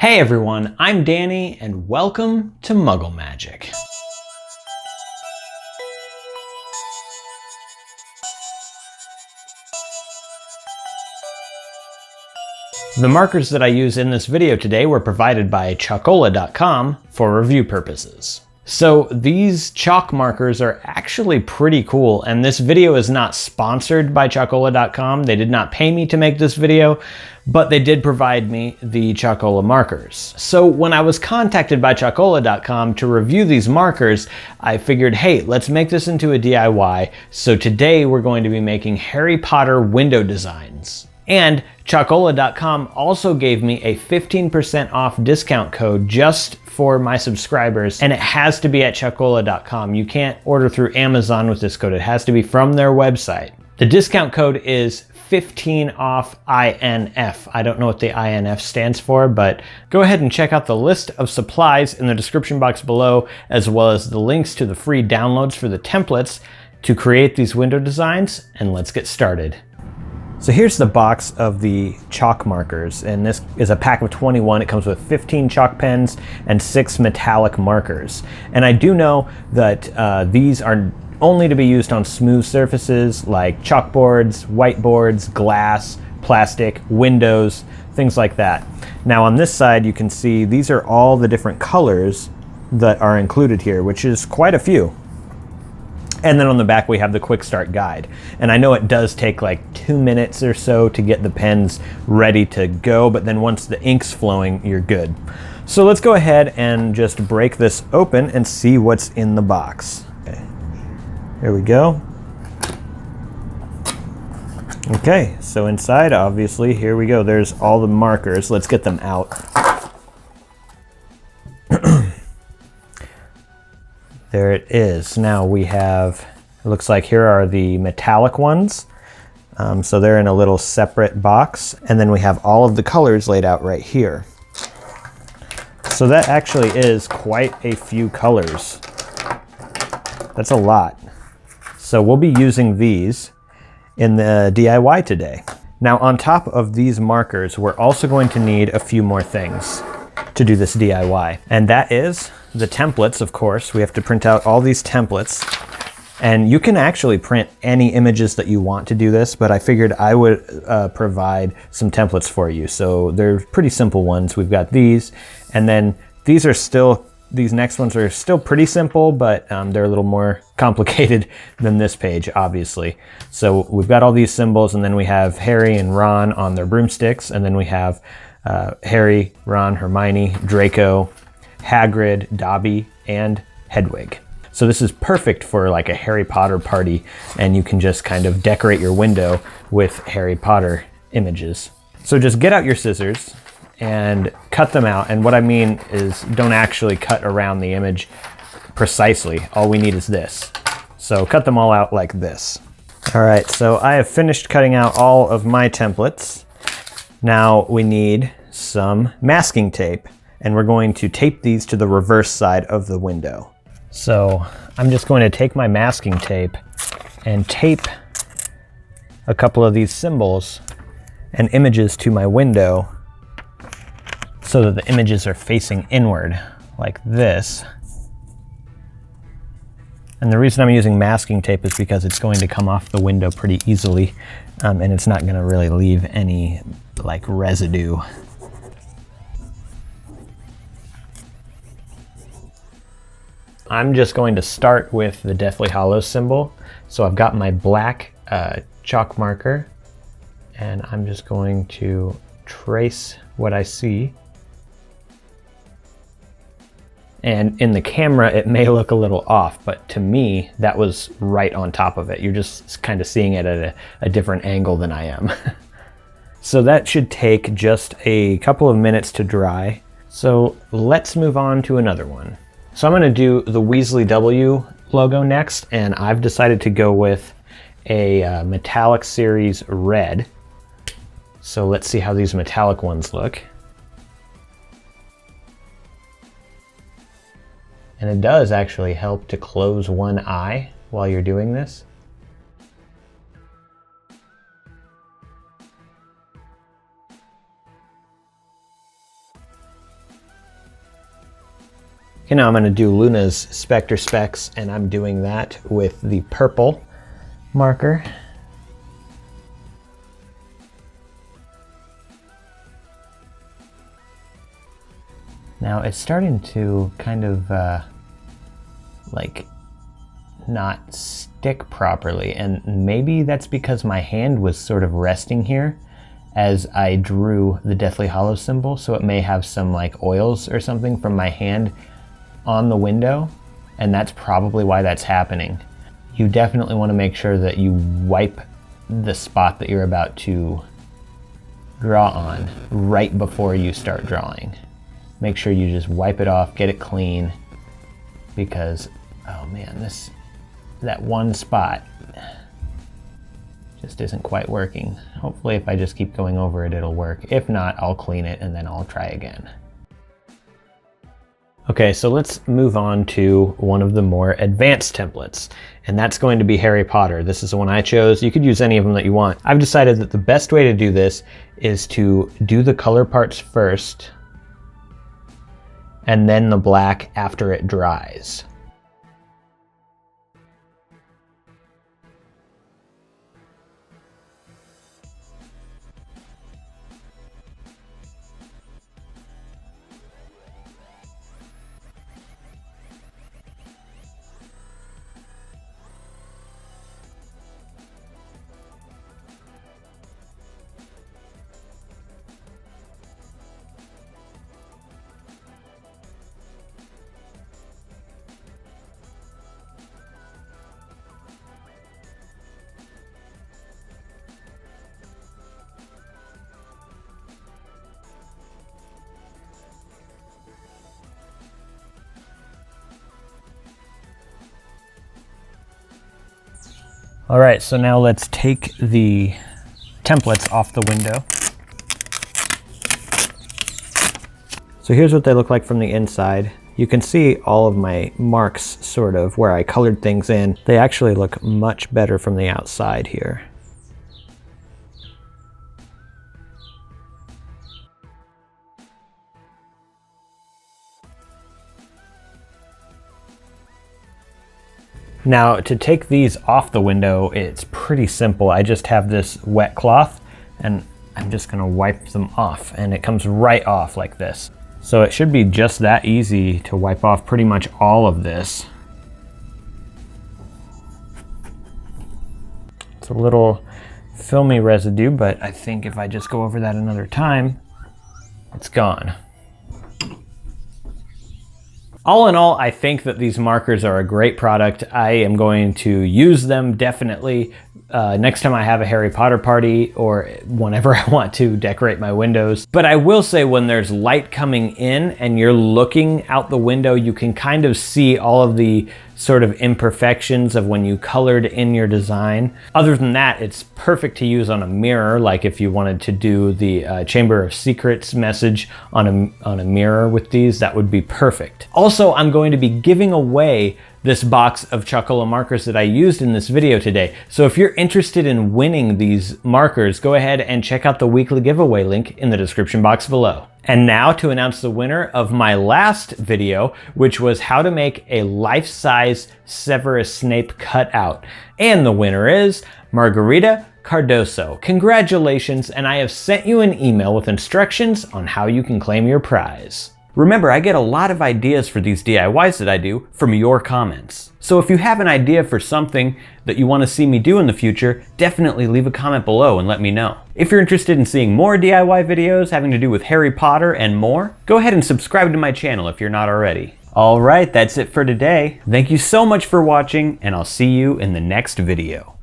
Hey everyone, I'm Danny and welcome to Muggle Magic. The markers that I use in this video today were provided by Chalkola.com for review purposes. So these chalk markers are actually pretty cool, and this video is not sponsored by Chalkola.com. They did not pay me to make this video, but they did provide me the Chalkola markers. So when I was contacted by Chalkola.com to review these markers, I figured, hey, let's make this into a DIY. So today we're going to be making Harry Potter window designs. And Chalkola.com also gave me a 15% off discount code just for my subscribers, and it has to be at Chalkola.com. You can't order through Amazon with this code. It has to be from their website. The discount code is 15 off INF. I don't know what the INF stands for, but go ahead and check out the list of supplies in the description box below, as well as the links to the free downloads for the templates to create these window designs, and let's get started. So here's the box of the chalk markers, and this is a pack of 21. It comes with 15 chalk pens and 6 metallic markers. And I do know that these are only to be used on smooth surfaces like chalkboards, whiteboards, glass, plastic, windows, things like that. Now on this side you can see these are all the different colors that are included here, which is quite a few. And then on the back we have the quick start guide. And I know it does take like 2 minutes or so to get the pens ready to go, but then once the ink's flowing, you're good. So let's go ahead and just break this open and see what's in the box. Okay. Here we go. Okay, so inside, obviously, here we go. There's all the markers. Let's get them out. There it is. Now we have, it looks like here are the metallic ones. So they're in a little separate box. And then we have all of the colors laid out right here. So that actually is quite a few colors. That's a lot. So we'll be using these in the DIY today. Now on top of these markers, we're also going to need a few more things to do this DIY. And that is the templates, of course. We have to print out all these templates. And you can actually print any images that you want to do this, but I figured I would provide some templates for you. So they're pretty simple ones. We've got these, and then these next ones are still pretty simple, but they're a little more complicated than this page, obviously. So we've got all these symbols, and then we have Harry and Ron on their broomsticks, and then we have Harry, Ron, Hermione, Draco, Hagrid, Dobby, and Hedwig. So this is perfect for like a Harry Potter party, and you can just kind of decorate your window with Harry Potter images. So just get out your scissors and cut them out. And what I mean is don't actually cut around the image precisely. All we need is this. So cut them all out like this. All right, so I have finished cutting out all of my templates. Now we need some masking tape, and we're going to tape these to the reverse side of the window. So I'm just going to take my masking tape and tape a couple of these symbols and images to my window so that the images are facing inward like this. And the reason I'm using masking tape is because it's going to come off the window pretty easily, and it's not going to really leave any like residue. I'm just going to start with the Deathly Hallows symbol. So I've got my black chalk marker, and I'm just going to trace what I see. And in the camera, it may look a little off, but to me, that was right on top of it. You're just kind of seeing it at a different angle than I am. So that should take just a couple of minutes to dry. So let's move on to another one. So I'm going to do the Weasley W logo next, and I've decided to go with a metallic series red. So let's see how these metallic ones look. And it does actually help to close one eye while you're doing this. Okay, now I'm going to do Luna's Spectre Specs, and I'm doing that with the purple marker. Now it's starting to kind of like not stick properly, and maybe that's because my hand was sort of resting here as I drew the Deathly Hallows symbol, so it may have some like oils or something from my hand on the window, and that's probably why that's happening. You definitely want to make sure that you wipe the spot that you're about to draw on right before you start drawing. Make sure you just wipe it off, get it clean, because, oh man, that one spot just isn't quite working. Hopefully if I just keep going over it, it'll work. If not, I'll clean it and then I'll try again. Okay, so let's move on to one of the more advanced templates, and that's going to be Harry Potter. This is the one I chose. You could use any of them that you want. I've decided that the best way to do this is to do the color parts first, and then the black after it dries. All right, so now let's take the templates off the window. So here's what they look like from the inside. You can see all of my marks sort of where I colored things in. They actually look much better from the outside here. Now to take these off the window, it's pretty simple. I just have this wet cloth and I'm just gonna wipe them off, and it comes right off like this. So it should be just that easy to wipe off pretty much all of this. It's a little filmy residue, but I think if I just go over that another time, it's gone. All in all, I think that these markers are a great product. I am going to use them definitely next time I have a Harry Potter party or whenever I want to decorate my windows. But I will say, when there's light coming in and you're looking out the window, you can kind of see all of the sort of imperfections of when you colored in your design. Other than that, it's perfect to use on a mirror, like if you wanted to do the Chamber of Secrets message on a mirror with these, that would be perfect. Also, I'm going to be giving away this box of Chalkola markers that I used in this video today. So if you're interested in winning these markers, go ahead and check out the weekly giveaway link in the description box below. And now to announce the winner of my last video, which was how to make a life-size Severus Snape cutout. And the winner is Margarita Cardoso. Congratulations, and I have sent you an email with instructions on how you can claim your prize. Remember, I get a lot of ideas for these DIYs that I do from your comments. So if you have an idea for something that you want to see me do in the future, definitely leave a comment below and let me know. If you're interested in seeing more DIY videos having to do with Harry Potter and more, go ahead and subscribe to my channel if you're not already. All right, that's it for today. Thank you so much for watching, and I'll see you in the next video.